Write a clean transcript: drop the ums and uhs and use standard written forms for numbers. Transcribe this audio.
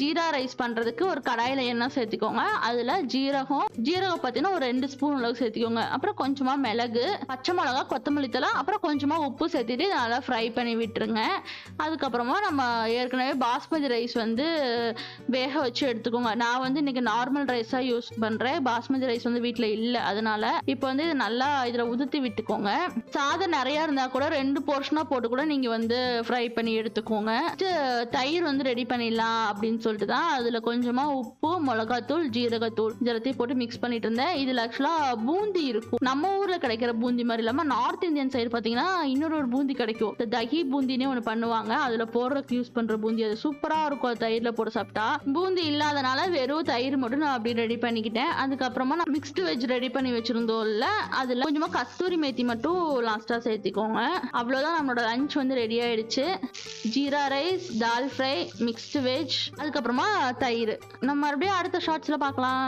Jeera rice பண்றதுக்கு ஒரு கடாயில எண்ணெய் சேர்த்துக்கோங்க. அதுல ஜீரகம் பார்த்தீங்கன்னா ஒரு 2 ஸ்பூன் அளவுக்கு சேர்த்துக்கோங்க. அப்புறம் கொஞ்சமா மிளகு, பச்சை மிளகா, கொத்தமல்லி தழை, அப்புறம் கொஞ்சமா உப்பு சேர்த்துட்டு நல்லா ஃப்ரை பண்ணி விட்டுருங்க. அதுக்கப்புறமா நம்ம ஏற்கனவே பாஸ்மதி ரைஸ் வந்து வேக வச்சு எடுத்துக்கோங்க. நான் வந்து இன்னைக்கு நார்மல் ரைஸா யூஸ் பண்றேன். பாஸ்மதி ரைஸ் வந்து வீட்டுல இல்ல. அதனால இப்போ வந்து இது நல்லா இதுல உதுத்தி விட்டுக்கோங்க. சாதம் நிறைய இருந்தா கூட 2 போர்ஷனா போட்டு கூட நீங்க வந்து ஃப்ரை பண்ணி எடுத்துக்கோங்க. தயிர் வந்து ரெடி பண்ணிடலாம் அப்படின்னு சொல்லிட்டு தான் அதுல கொஞ்சமா உப்பு, மிளகாத்தூள், ஜீரகத்தூள் இதெல்லாத்தையும் போட்டு மிக்ஸ் பண்ணிட்டு இருந்தேன். இதுல ஆக்சுவலா பூந்தி இருக்கும். நம்ம ஊர்ல கிடைக்கிற பூந்தி மாதிரி இல்லாம நார்த் இந்தியன் சைடு பாத்தீங்கன்னா இன்னொரு பூந்தி கிடைக்கும். தகி பூந்தினே ஒண்ணு பண்ணுவாங்க. அதுல போடுறதுக்கு யூஸ் பண்ற பூந்தி அது சூப்பரா இருக்கும். தயிர்ல போட்டு சாப்பிட்டா. பூந்தி இல்லாதனால வெறும் தயிர் மட்டும் நான் அப்படி ரெடி பண்ணிக்கிட்டேன். அதுக்கப்புறமா நான் மிக்ஸ்டு வெஜ் ரெடி பண்ணி வச்சிருந்தோம்ல, அதுல கொஞ்சமா கஸ்தூரி மேத்தி மட்டும் லாஸ்டா சேர்த்துக்கோங்க. அவ்வளவுதான், நம்மளோட லஞ்ச் வந்து ரெடி ஆயிடுச்சு. ஜீரா ரைஸ், தால் ஃப்ரை, மிக்ஸ்டு வெஜ், அதுக்கப்புறமா தயிர். நம்ம மறுபடியும் அடுத்த ஷார்ட்ஸ்ல பார்க்கலாம்.